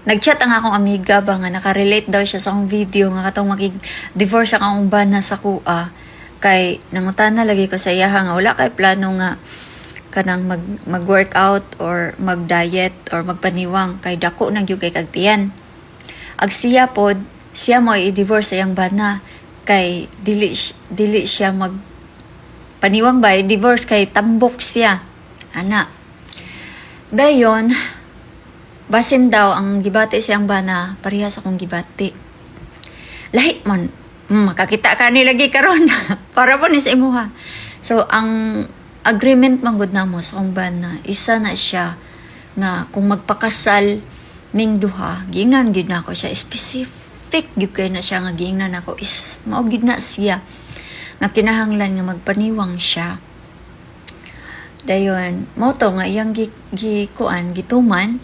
Nag-chat ang akong amiga ba nga nakarelate daw siya sa akong video nga katong makig-divorce akong bana sa kuha. Kay nangutana lagi ko sa iya nga wala kay plano nga kanang mag-workout or mag-diet or magpaniwang kay dako nang gyud kay kagtiyan. Ag siya pod, siya mo i-divorce sa iyang bana kay dili siya mag paniwang ba divorce kay tambok siya. Ana. Dayon, basin daw ang gibati siyang bana parehas akong gibati. Lahi man makakita ka ni lagi karon para po ni sa imuha. So ang agreement manggod na mo sa akong bana isa na siya nga kung magpakasal ming duha giingnan gid na ako siya specific gyud kay na siya nga giingnan ako is mao gid na siya nga kinahanglan nga magpaniwang siya. Dayon mo to nga iyang gikuan gituman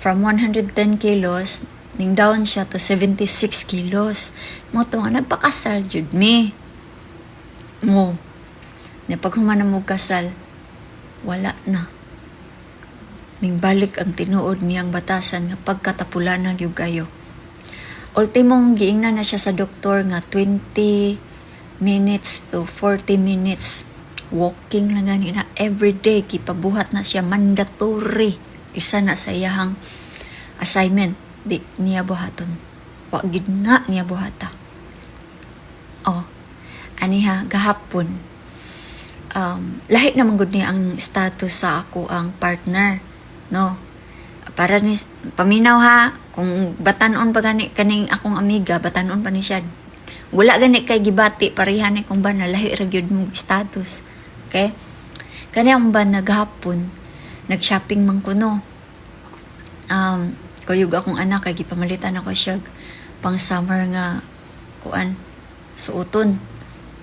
from 110 kilos, ning down siya to 76 kilos. Mo to nga, nagpakasal, jud me. Mo. Na paghuman na mo kasal, wala na. Ning balik ang tinuod niyang batasan nga pagkatapulan na gyud kayo. Ultimong giingnan na siya sa doktor nga 20 minutes to 40 minutes. Walking lang gani na everyday. Kipabuhat na siya mandatory. Isa na sa iyahang assignment di niya buhaton wa gid na niya buhata. Aniha gahapon lahi naman gud niya ang status sa ako ang partner, no, para ni paminaw ha kung batanon pa gani kaning akong amiga batanon pa ni siya wala gani kay gibati pareha ni kung ba na lahi ra gyud mo status. Okay, kani ang ba naghapon nag-shopping man kuno. Kuyog akong anak kay gipamalitan ako siya pang summer nga kuan suoton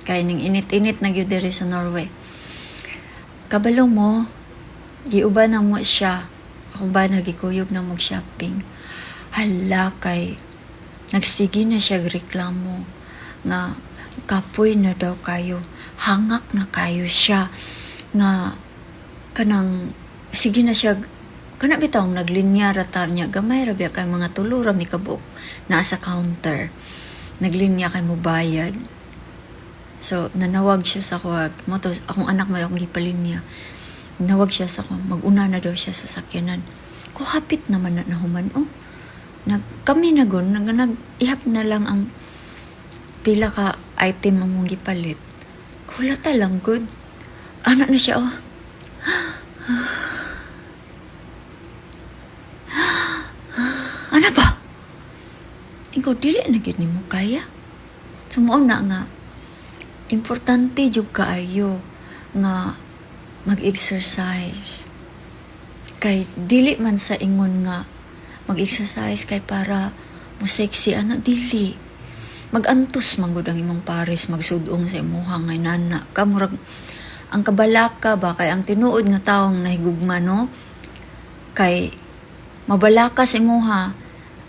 kay ning init-init na gyud diri sa Norway. Kabalo mo giuban na mo siya akong ba nagikuyog na mag-shopping. Hala kay nagsige na siya reklamo nga kapoy na daw kayo, hangak na kayo siya nga kanang sige na siya kana bitaw naglinya rata niya gamay ra biya kay mga tulo ra mi kabuk naa sa counter naglinya kay mo bayad. So nanawag siya sa kuwag mo to akong anak may akong gipalinya nawag siya sa ko maguna na daw siya sa sakyanan ko hapit naman na human kami na gon ihap na lang ang pila ka item among gipalit kulata lang good anak na siya ano ba? Ikaw dili na gid nimo kaya. Sumuo na nga importante jud kaayo nga mag-exercise. Kay dili man sa ingon nga mag-exercise kay para mo sexy dili. Mag-antos man gud ang imong pares magsudong sa imuha nga nana. Kamurag ang kabalaka ba kay ang tinuod nga taong nahigugma no kay mabalaka sa imuha.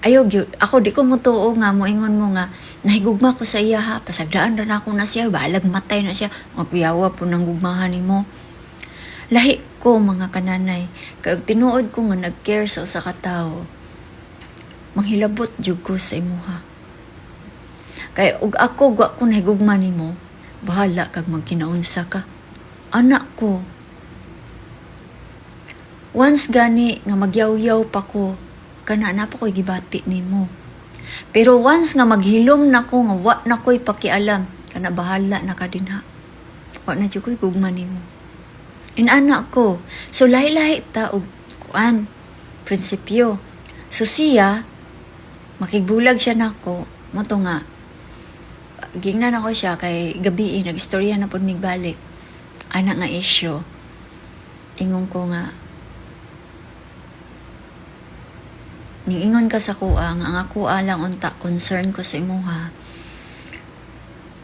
Ayaw gyud ako di ko mutuo nga moingon mo nga nahigugma ko sa iya ha pasagdaan ra ako na siya balag matay na siya magpiyawa po nang gugmahan nimo. Lahi ko mga kananay kay tinuod ko nga nag-care sa usa ka tawo manghilabot jud ko sa imuha. Kay ug ako wa ko nahigugma nimo bahala kag magkinaunsa ka anak ko. Once gani nga magyaw-yaw pa ko, kana na pa ko'y gibati nimo. Pero once nga maghilom na ko, nga wa na ko'y pakialam, kana bahala na ka din ha. Wa na dyan ko'y gugma nimo. Inana ko. So lahi-lahi ta og kuan, prinsipyo. So siya, makigbulag siya na ko, moto nga, gingnan ako siya kay gabi nag-istorya na po migbalik. Anak nga isyo. Ingon ko nga, ningingon ka sa kuha, nga nga kuha lang unta, concern ko sa imuha.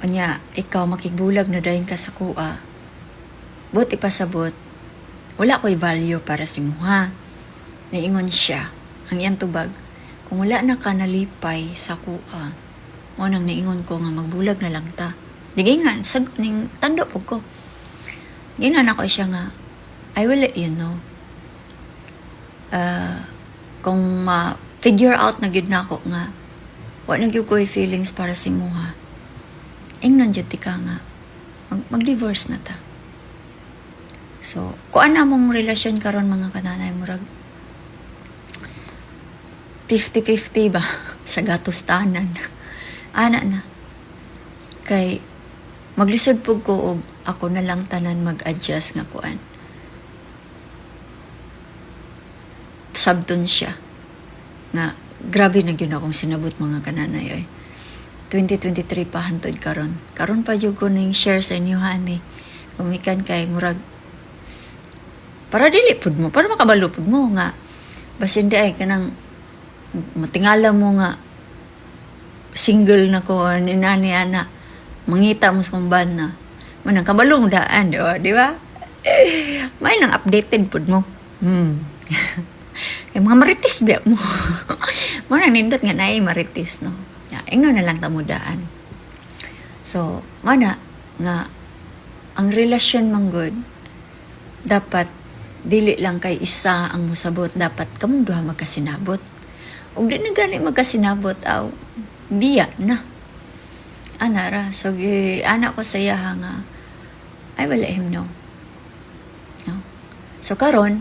Anya, ikaw makigbulag na dahin ka sa kuha. But ipasabot, wala ko'y value para sa imuha. Niingon siya, ang iyang tubag, kung wala na ka nalipay sa kuha, mo nang niingon ko nga magbulag na lang ta. Digay nga, ning tando po ko. Ginan ako siya nga, I will let you know. Kung figure out na gid nako nga wa na gyud ko'y feelings para sa imuha. Ingnon jud ti ka nga mag-divorce na ta. So, kuan na mong relasyon karon mga kananay, murag 50-50 ba sa gatustanan. Ana na. Kay maglisod pug ko og ako na lang tanan mag-adjust nga kuan. Sabton siya nga grabe na gyud akong sinabot mga kananay. 2023 pa hantod karon. Karon pa jud ko ning share sa inyo ani. Kumikan kay murag para dili pud mo, para makabalo pud mo nga basin di ay kanang matingala mo nga single na ko ni nani ana mangita mo sa kumban na manang kabalong daan, di ba? May nang updated pud mo. Kay mga maritis biya mo. Mo nang nindot nga naay maritis, no. Ingno na lang tamudaan. So, mana nga ang relasyon manggod dapat dili lang kay isa ang musabot, dapat kamong duha magkasinabot. Ug di na gani magkasinabot aw biya na. Anara, so anak ko sa iya nga I will let him know. No? So karon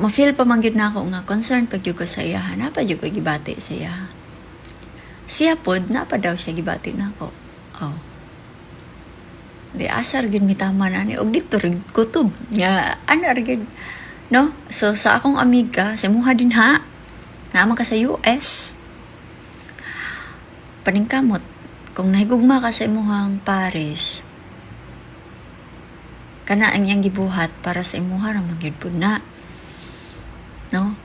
ma-feel pa man gyud nako nga concern pag gyud ko sa iya, na pa gyud ko gibati sa iya. Siya pod na pa daw siya gibati nako. Oh. Di asar gyud mi tama na ni og dito rig kutob. Ya ana rig no? So sa akong amiga, sa muha din ha. Naman ka sa US. Paningkamot kung nahigugma ka sa imuhang Paris. Kana ang iyang gibuhat para sa imuha ra man gyud pud na. No?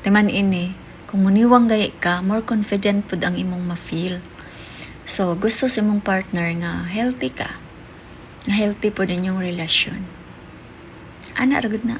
Teman ini, kung muniwang gaya ka, more confident pud ang imong ma-feel. So, gusto sa imong partner nga healthy ka. Nga healthy po din yung relasyon. Ana, ragod na.